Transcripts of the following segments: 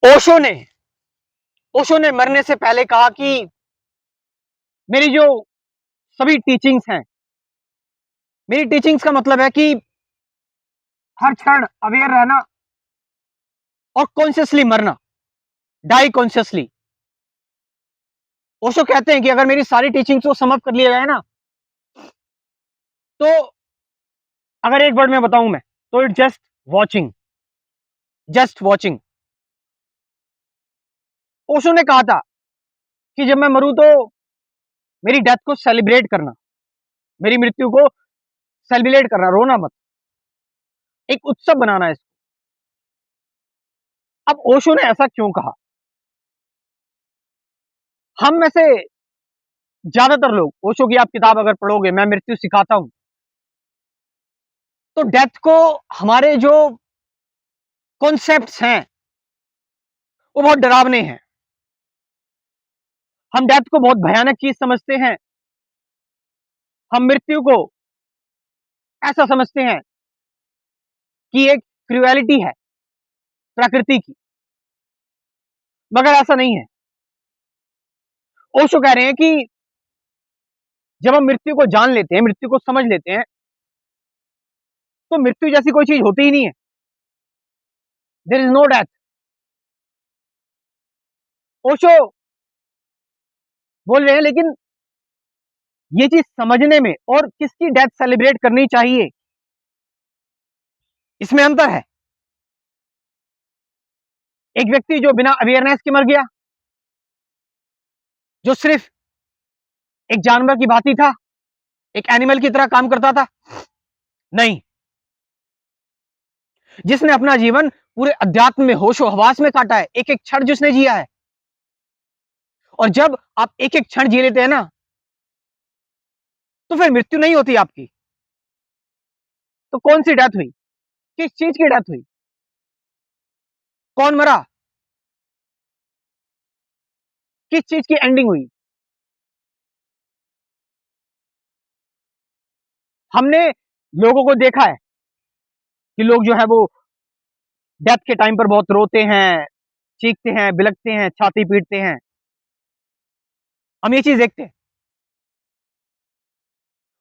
ओशो ने ओशो ने मरने से पहले कहा कि मेरी जो सभी टीचिंग्स हैं, मेरी टीचिंग्स का मतलब है कि हर क्षण अवेयर रहना और कॉन्शियसली मरना, डाई कॉन्शियसली। ओशो कहते हैं कि अगर मेरी सारी टीचिंग्स को समअप कर लिया जाए ना, तो अगर एक वर्ड में बताऊं मैं, तो it just watching, just watching. Osho ने कहा था कि जब मैं मरूं तो मेरी डेथ को सेलिब्रेट करना, मेरी मृत्यु को सेलिब्रेट करना, रोना मत, एक उत्सव बनाना है। अब ओशो ने ऐसा क्यों कहा? हम में से ज्यादातर लोग, ओशो की आप किताब अगर पढ़ोगे, मैं मृत्यु सिखाता हूं, तो डेथ को हमारे जो कॉन्सेप्ट्स हैं वो बहुत डरावने हैं। हम डेथ को बहुत भयानक चीज समझते हैं। हम मृत्यु को ऐसा समझते हैं कि एक क्रुएलिटी है प्रकृति की, मगर ऐसा नहीं है। ओशो कह रहे हैं कि जब हम मृत्यु को जान लेते हैं, मृत्यु को समझ लेते हैं, तो मृत्यु जैसी कोई चीज होती ही नहीं है। There is no death. Osho बोल रहे हैं लेकिन ये चीज समझने में और किसकी डेथ सेलिब्रेट करनी चाहिए, इसमें अंतर है। एक व्यक्ति जो बिना अवेयरनेस के मर गया, जो सिर्फ एक जानवर की भांति था, एक एनिमल की तरह काम करता था, नहीं। जिसने अपना जीवन पूरे अध्यात्म में, होशो हवास में काटा है, एक एक क्षण जिसने जिया है। और जब आप एक एक क्षण जी लेते हैं ना, तो फिर मृत्यु नहीं होती आपकी। तो कौन सी डेथ हुई? किस चीज की डेथ हुई? कौन मरा? किस चीज की एंडिंग हुई? हमने लोगों को देखा है कि लोग जो है वो डेथ के टाइम पर बहुत रोते हैं, चीखते हैं, बिलखते हैं, छाती पीटते हैं। हम ये चीज देखते हैं,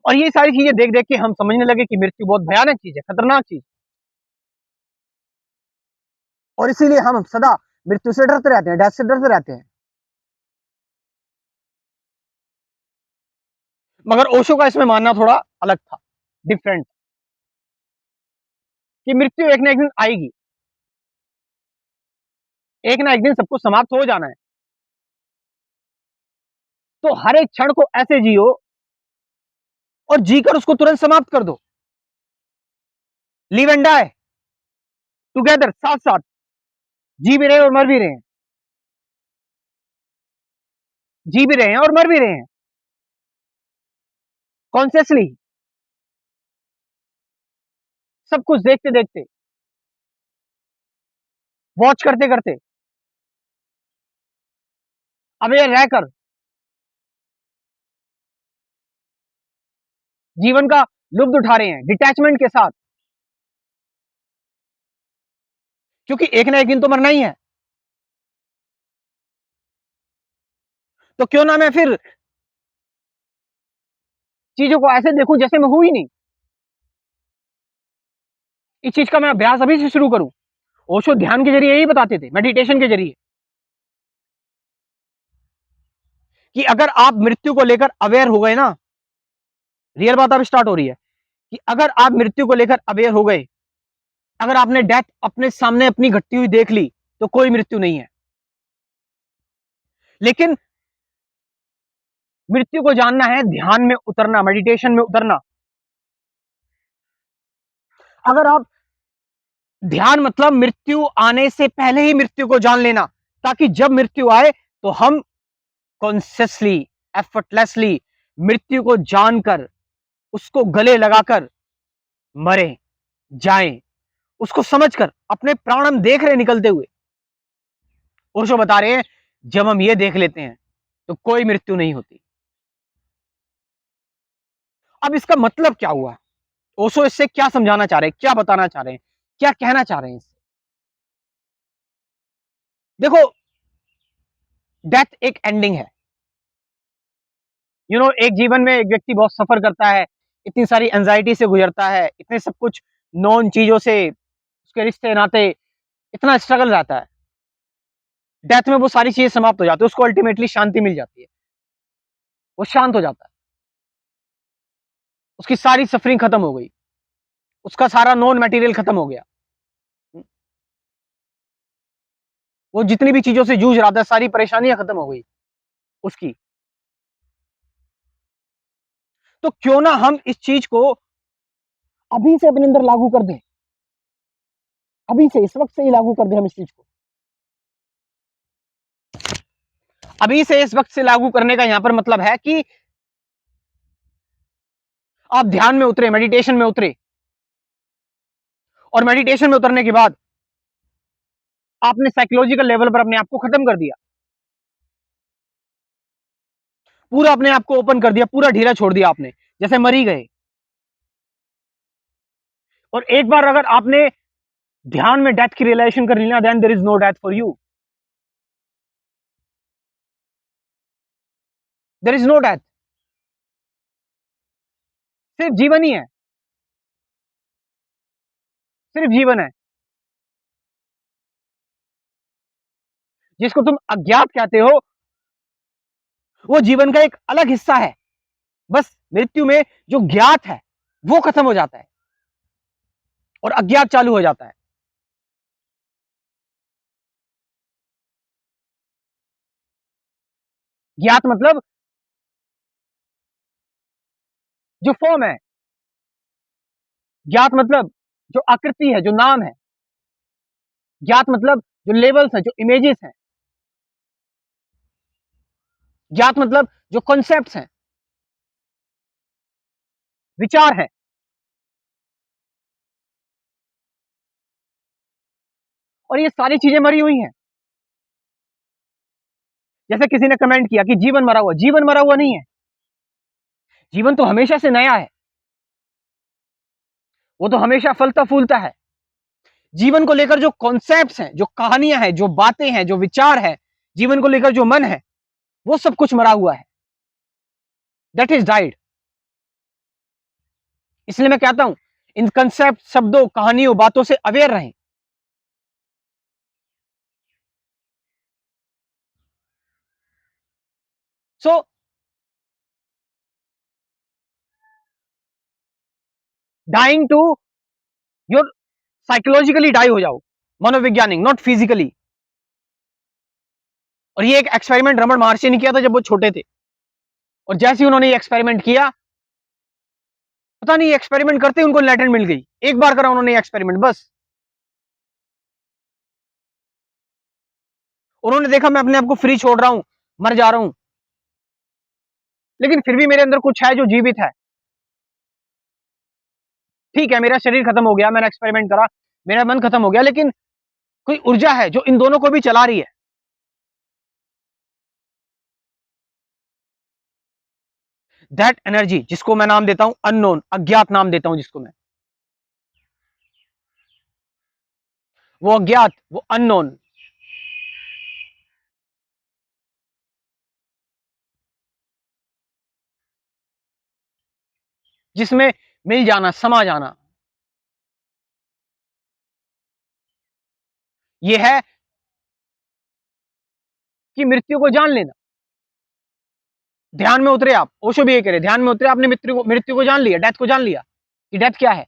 और ये सारी चीजें देख देख के हम समझने लगे कि मृत्यु बहुत भयानक चीज है, खतरनाक चीज। और इसीलिए हम सदा मृत्यु से डरते रहते हैं, डेथ से डरते रहते हैं। मगर ओशो का इसमें मानना थोड़ा अलग था, डिफरेंट, कि मृत्यु एक ना एक दिन आएगी, एक ना एक दिन सबको समाप्त हो जाना है। तो हर एक क्षण को ऐसे जियो और जीकर उसको तुरंत समाप्त कर दो। लिव एंड डाई टुगेदर, साथ साथ जी भी रहे और मर भी रहे हैं, जी भी रहे हैं और मर भी रहे हैं, कॉन्शियसली, सब कुछ देखते देखते, वॉच करते करते, अवेयर रहकर, जीवन का लुत्फ उठा रहे हैं डिटैचमेंट के साथ। क्योंकि एक ना एक दिन तो मरना ही है। तो क्यों ना मैं फिर चीजों को ऐसे देखूं जैसे मैं हूं ही नहीं। इस चीज का मैं अभ्यास अभी से शुरू करूं। ओशो ध्यान के जरिए यही बताते थे, मेडिटेशन के जरिए, कि अगर आप मृत्यु को लेकर अवेयर हो गए ना, रियल बात अब स्टार्ट हो रही है, कि अगर आप मृत्यु को लेकर अवेयर हो गए, अगर आपने डेथ अपने सामने अपनी घटती हुई देख ली, तो कोई मृत्यु नहीं है। लेकिन मृत्यु को जानना है ध्यान में उतरना, मेडिटेशन में उतरना। अगर आप ध्यान मतलब मृत्यु आने से पहले ही मृत्यु को जान लेना, ताकि जब मृत्यु आए तो हम कॉन्शियसली, एफर्टलेसली मृत्यु को जानकर, उसको गले लगाकर मरे जाएं, उसको समझकर अपने प्राण हम देख रहे निकलते हुए। ओशो बता रहे हैं जब हम ये देख लेते हैं तो कोई मृत्यु नहीं होती। अब इसका मतलब क्या हुआ? ओशो इससे क्या समझाना चाह रहे हैं, क्या बताना चाह रहे हैं, क्या कहना चाह रहे हैं इससे? देखो, डेथ एक एंडिंग है। एक जीवन में एक व्यक्ति बहुत सफर करता है, इतनी सारी एंजाइटी से गुजरता है, इतने सब कुछ नॉन चीजों से, उसके रिश्ते नाते, इतना स्ट्रगल रहता है। डेथ में वो सारी चीजें समाप्त हो जाती है, उसको अल्टीमेटली शांति मिल जाती है, वो शांत हो जाता है, उसकी सारी सफरिंग खत्म हो गई, उसका सारा नॉन मटेरियल खत्म हो गया, वो जितनी भी चीजों से जूझ रहा था, सारी परेशानियां खत्म हो गई उसकी। तो क्यों ना हम इस चीज को अभी से अपने अंदर लागू कर दें, अभी से, इस वक्त से ही लागू कर दें हम इस चीज को। अभी से इस वक्त से लागू करने का यहां पर मतलब है कि आप ध्यान में उतरे, मेडिटेशन में उतरे, और मेडिटेशन में उतरने के बाद आपने साइकोलॉजिकल लेवल पर अपने आप को खत्म कर दिया, पूरा अपने आप को ओपन कर दिया, पूरा ढीला छोड़ दिया आपने, जैसे मर ही गए। और एक बार अगर आपने ध्यान में डेथ की रियलाइजेशन कर लिया, then there is no death for you, there is no death, सिर्फ जीवन ही है, सिर्फ जीवन है। जिसको तुम अज्ञात कहते हो, वो जीवन का एक अलग हिस्सा है। बस मृत्यु में जो ज्ञात है वो खत्म हो जाता है और अज्ञात चालू हो जाता है। ज्ञात मतलब जो फॉर्म है, ज्ञात मतलब जो आकृति है, जो नाम है, ज्ञात मतलब जो लेवल्स हैं, जो इमेजेस हैं, ज्ञात मतलब जो कॉन्सेप्ट्स हैं, विचार हैं। और ये सारी चीजें मरी हुई हैं। जैसे किसी ने कमेंट किया कि जीवन मरा हुआ, जीवन मरा हुआ नहीं है, जीवन तो हमेशा से नया है, वो तो हमेशा फलता फूलता है। जीवन को लेकर जो कॉन्सेप्ट्स हैं, जो कहानियां हैं, जो बातें हैं, जो विचार है, जीवन को लेकर जो मन है, वो सब कुछ मरा हुआ है, दैट इज डाइड। इसलिए मैं कहता हूं, इन कंसेप्ट, शब्दों, कहानियों, बातों से अवेयर रहें। So dying to your, psychologically die हो जाओ, मनोवैज्ञानिक, नॉट फिजिकली। और ये एक एक्सपेरिमेंट रमन महर्षि ने किया था जब वो छोटे थे, और जैसे ही उन्होंने ये एक्सपेरिमेंट किया, पता नहीं एक्सपेरिमेंट करते ही उनको एनलाइटमेंट मिल गई। एक बार करा उन्होंने एक्सपेरिमेंट, बस उन्होंने देखा मैं अपने आप को फ्री छोड़ रहा हूं, मर जा रहा हूं, लेकिन फिर भी मेरे अंदर कुछ है जो जीवित है। ठीक है, मेरा शरीर खत्म हो गया, मैंने एक्सपेरिमेंट करा, मेरा मन खत्म हो गया, लेकिन कोई ऊर्जा है जो इन दोनों को भी चला रही है। दैट एनर्जी, जिसको मैं नाम देता हूं अननोन, अज्ञात नाम देता हूं जिसको मैं, वो अज्ञात, वो अननोन, जिसमें मिल जाना, समा जाना, ये है कि मृत्यु को जान लेना। ध्यान में उतरे आप, ओशो भी ये कह रहे, ध्यान में उतरे, आपने मृत्यु को जान लिया, डेथ को जान लिया कि डेथ क्या है,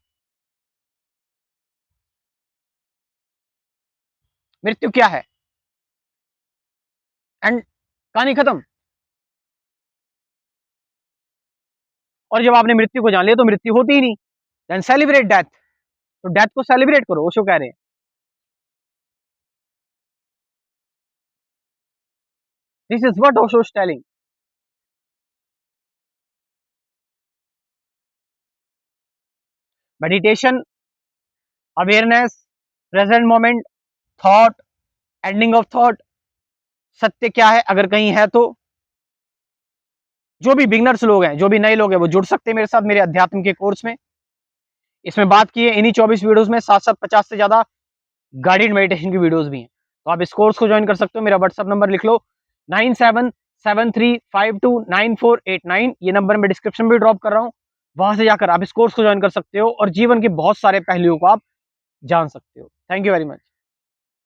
मृत्यु क्या है, एंड कहानी खत्म। और जब आपने मृत्यु को जान लिया तो मृत्यु होती ही नहीं, देन सेलिब्रेट डेथ, तो डेथ को सेलिब्रेट करो, ओशो कह रहे हैं। This is what Osho is telling. Meditation, awareness, present moment, thought, ending of thought, सत्य क्या है अगर कहीं है तो। जो भी बिगनर्स लोग हैं, जो भी नए लोग हैं, वो जुड़ सकते हैं मेरे साथ मेरे अध्यात्म के कोर्स में। इसमें बात की है इन्हीं 24 वीडियोस में, साथ साथ 50 से ज्यादा गाइडेड मेडिटेशन की वीडियोस भी हैं। तो आप इस कोर्स को ज्वाइन कर सकते हो। मेरा व्हाट्सअप नंबर लिख लो 9773529489, ये नंबर मैं डिस्क्रिप्शन में ड्रॉप कर रहा हूँ। वहां से जाकर आप इस कोर्स को ज्वाइन कर सकते हो और जीवन के बहुत सारे पहलुओं को आप जान सकते हो। Thank you very much.